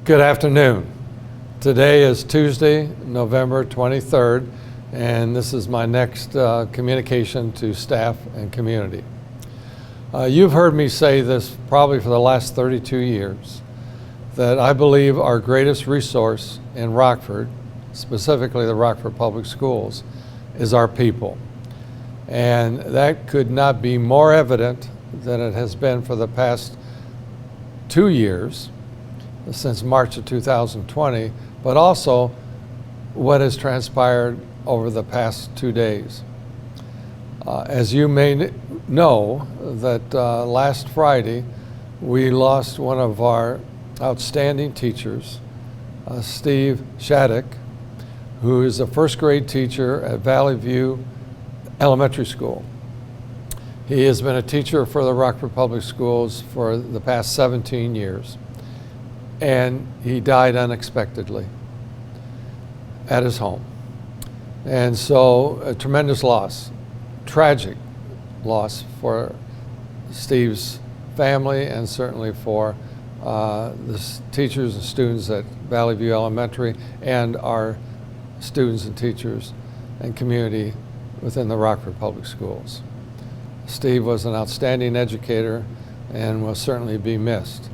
Good afternoon. Today is Tuesday, November 23rd, and this is my next communication to staff and community. You've heard me say this probably for the last 32 years, that I believe our greatest resource in Rockford, specifically the Rockford Public Schools, is our people. And that could not be more evident than it has been for the past 2 years, since March of 2020, but also what has transpired over the past 2 days. As you may know, that last Friday we lost one of our outstanding teachers, Steve Shattuck, who is a first grade teacher at Valley View Elementary School. He has been a teacher for the Rockford Public Schools for the past 17 years. And he died unexpectedly at his home. And so a tremendous loss, tragic loss for Steve's family and certainly for the teachers and students at Valley View Elementary and our students and teachers and community within the Rockford Public Schools. Steve was an outstanding educator and will certainly be missed.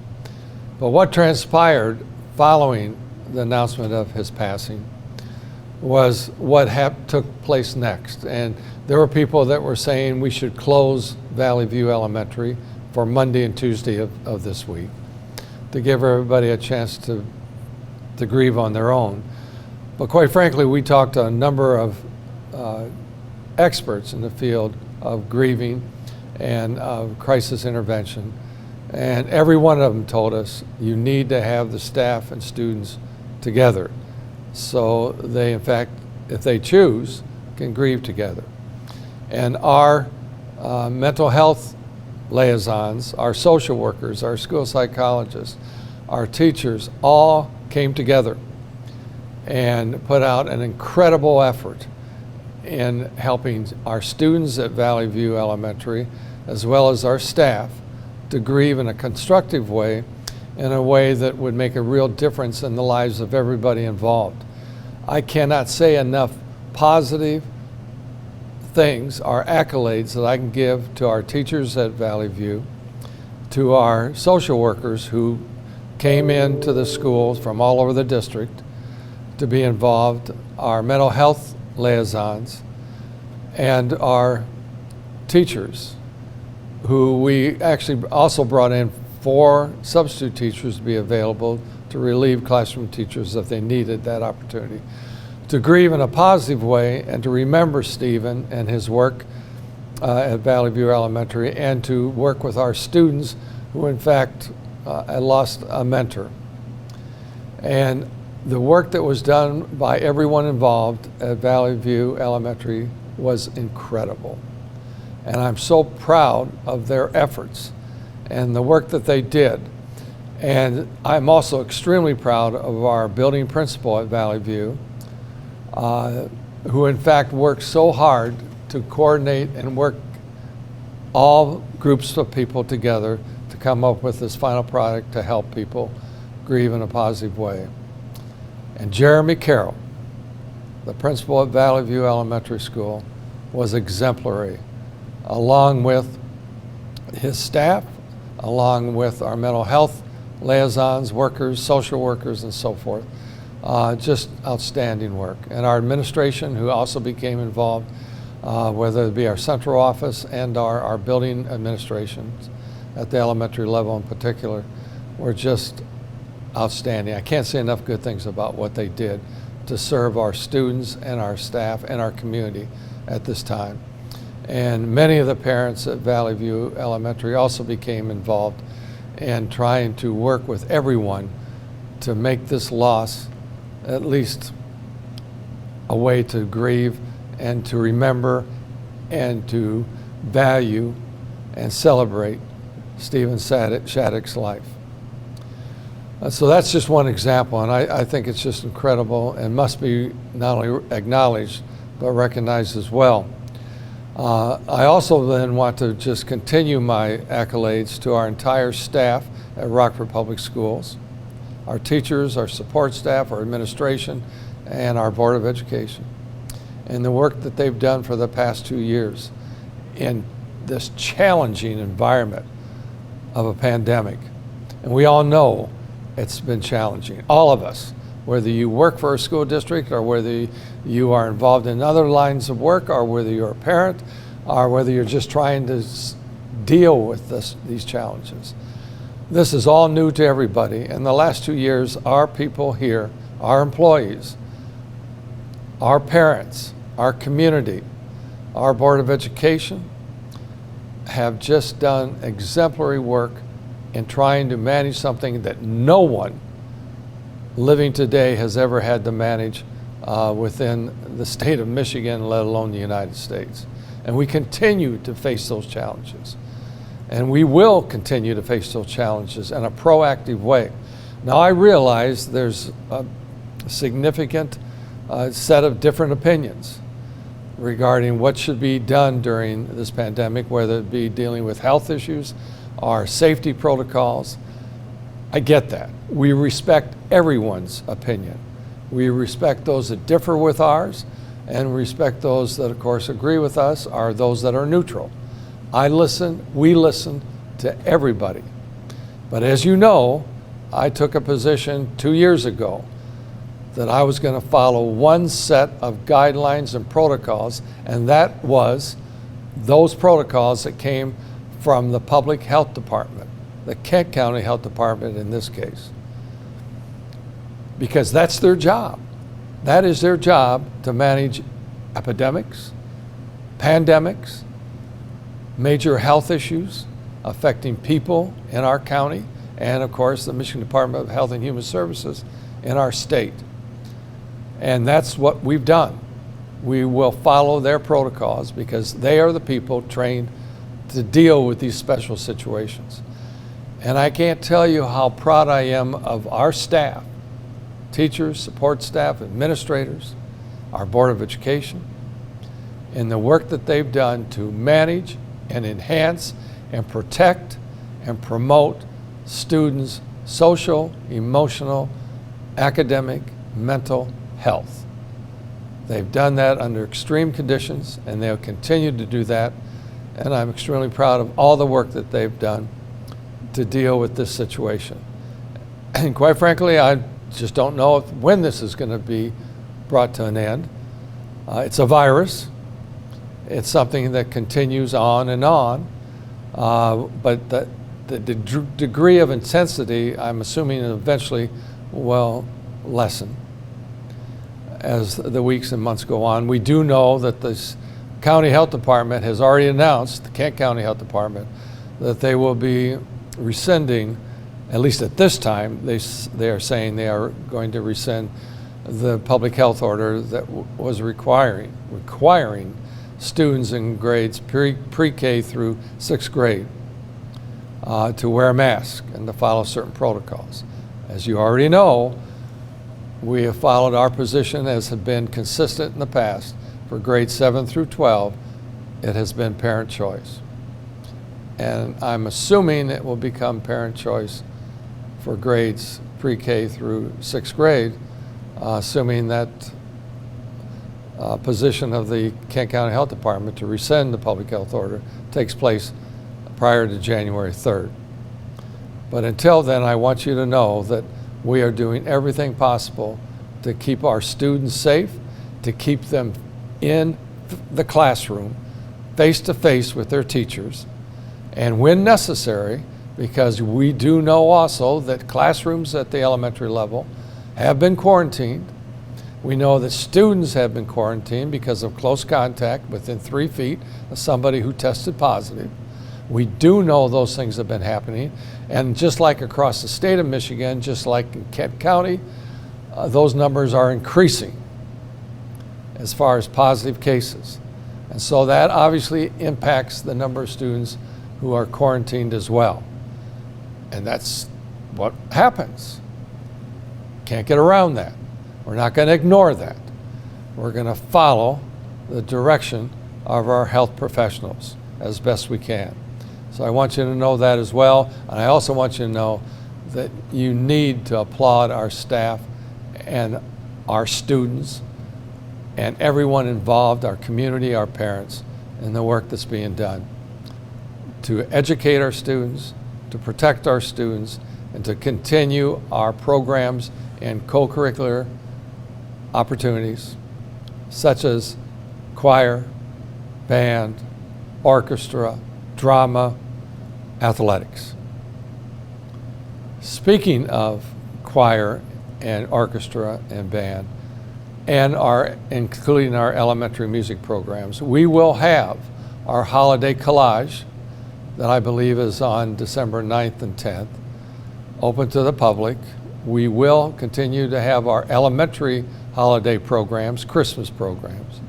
But what transpired following the announcement of his passing was what took place next. And there were people that were saying we should close Valley View Elementary for Monday and Tuesday of this week to give everybody a chance to grieve on their own. But quite frankly, we talked to a number of experts in the field of grieving and of crisis intervention. And every one of them told us you need to have the staff and students together. So they, in fact, if they choose, can grieve together. And our mental health liaisons, our social workers, our school psychologists, our teachers all came together and put out an incredible effort in helping our students at Valley View Elementary, as well as our staff, to grieve in a constructive way, in a way that would make a real difference in the lives of everybody involved. I cannot say enough positive things, or accolades, that I can give to our teachers at Valley View, to our social workers who came into the schools from all over the district to be involved, our mental health liaisons, and our teachers, who we actually also brought in 4 substitute teachers to be available to relieve classroom teachers if they needed that opportunity, to grieve in a positive way and to remember Stephen and his work at Valley View Elementary, and to work with our students who in fact had lost a mentor. And the work that was done by everyone involved at Valley View Elementary was incredible. And I'm so proud of their efforts and the work that they did. And I'm also extremely proud of our building principal at Valley View, who in fact worked so hard to coordinate and work all groups of people together to come up with this final product to help people grieve in a positive way. And Jeremy Carroll, the principal at Valley View Elementary School, was exemplary, along with his staff, along with our mental health liaisons, workers, social workers, and so forth. Just outstanding work. And our administration, who also became involved, whether it be our central office and our building administrations at the elementary level in particular, were just outstanding. I can't say enough good things about what they did to serve our students and our staff and our community at this time. And many of the parents at Valley View Elementary also became involved in trying to work with everyone to make this loss at least a way to grieve and to remember and to value and celebrate Stephen Shattuck's life. So that's just one example, and I think it's just incredible and must be not only acknowledged but recognized as well. I also then want to just continue my accolades to our entire staff at Rockford Public Schools, our teachers, our support staff, our administration, and our Board of Education, and the work that they've done for the past 2 years in this challenging environment of a pandemic. And we all know it's been challenging, all of us, whether you work for a school district or whether you are involved in other lines of work or whether you're a parent or whether you're just trying to deal with these challenges. This is all new to everybody. In the last 2 years, our people here, our employees, our parents, our community, our Board of Education have just done exemplary work in trying to manage something that no one living today has ever had to manage within the state of Michigan, let alone the United States. And we continue to face those challenges. And we will continue to face those challenges in a proactive way. Now, I realize there's a significant set of different opinions regarding what should be done during this pandemic, whether it be dealing with health issues or safety protocols. I get that. We respect everyone's opinion. We respect those that differ with ours, and respect those that, of course, agree with us, or those that are neutral. We listen to everybody. But as you know, I took a position 2 years ago that I was going to follow one set of guidelines and protocols, and that was those protocols that came from the Public Health Department, the Kent County Health Department in this case, because that's their job. That is their job, to manage epidemics, pandemics, major health issues affecting people in our county, and of course the Michigan Department of Health and Human Services in our state. And that's what we've done. We will follow their protocols because they are the people trained to deal with these special situations. And I can't tell you how proud I am of our staff, teachers, support staff, administrators, our Board of Education, in the work that they've done to manage and enhance and protect and promote students' social, emotional, academic, mental health. They've done that under extreme conditions, and they'll continue to do that. And I'm extremely proud of all the work that they've done to deal with this situation. And quite frankly, I just don't know when this is going to be brought to an end. It's a virus. It's something that continues on and on. But the degree of intensity, I'm assuming, eventually will lessen as the weeks and months go on. We do know that this County Health Department has already announced, the Kent County Health Department, that they will be rescinding, at least at this time, they are saying they are going to rescind the public health order that was requiring students in grades pre-K through 6th grade to wear a mask and to follow certain protocols. As you already know, we have followed our position as had been consistent in the past. For grades 7 through 12, it has been parent choice. And I'm assuming it will become parent choice for grades pre-K through 6th grade, assuming that position of the Kent County Health Department to rescind the public health order takes place prior to January 3rd. But until then, I want you to know that we are doing everything possible to keep our students safe, to keep them in the classroom, face-to-face with their teachers, and when necessary, because we do know also that classrooms at the elementary level have been quarantined. We know that students have been quarantined because of close contact within 3 feet of somebody who tested positive. We do know those things have been happening. And just like across the state of Michigan, just like in Kent County, those numbers are increasing as far as positive cases. And so that obviously impacts the number of students who are quarantined as well. And that's what happens. Can't get around that. We're not going to ignore that. We're going to follow the direction of our health professionals as best we can. So I want you to know that as well. And I also want you to know that you need to applaud our staff and our students and everyone involved, our community, our parents, in the work that's being done to educate our students, to protect our students, and to continue our programs and co-curricular opportunities such as choir, band, orchestra, drama, athletics. Speaking of choir and orchestra and band, and including our elementary music programs, we will have our holiday collage that I believe is on December 9th and 10th, open to the public. We will continue to have our elementary holiday programs, Christmas programs.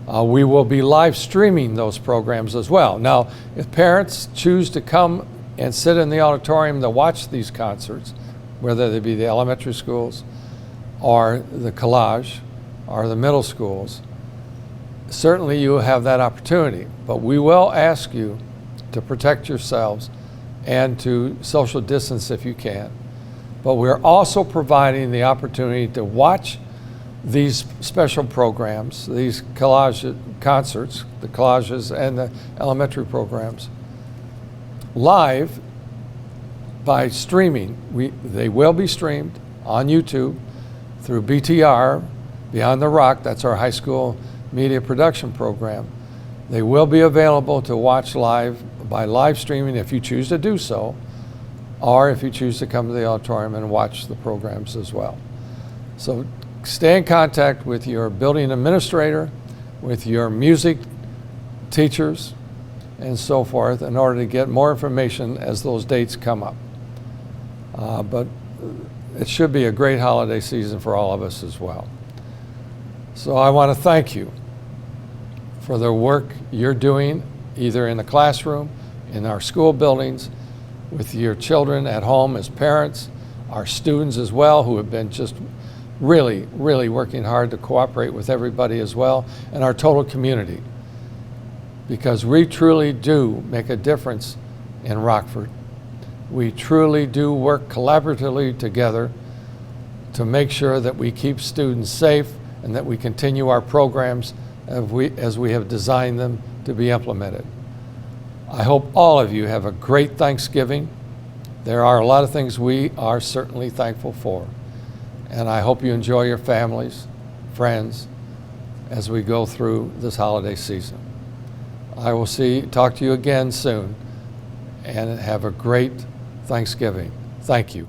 We will be live streaming those programs as well. Now, if parents choose to come and sit in the auditorium to watch these concerts, whether they be the elementary schools or the collage or the middle schools, certainly you will have that opportunity. But we will ask you to protect yourselves and to social distance if you can. But we're also providing the opportunity to watch these special programs, these collage concerts, the collages and the elementary programs, live by streaming. They will be streamed on YouTube through BTR, Beyond the Rock, that's our high school media production program. They will be available to watch live by live streaming if you choose to do so, or if you choose to come to the auditorium and watch the programs as well. So stay in contact with your building administrator, with your music teachers, and so forth in order to get more information as those dates come up. But it should be a great holiday season for all of us as well. So I want to thank you for the work you're doing either in the classroom, in our school buildings, with your children at home as parents, our students as well, who have been just really working hard to cooperate with everybody as well, and our total community. Because we truly do make a difference in Rockford. We truly do work collaboratively together to make sure that we keep students safe and that we continue our programs as we have designed them to be implemented. I hope all of you have a great Thanksgiving. There are a lot of things we are certainly thankful for. And I hope you enjoy your families, friends, as we go through this holiday season. I will talk to you again soon, and have a great Thanksgiving. Thank you.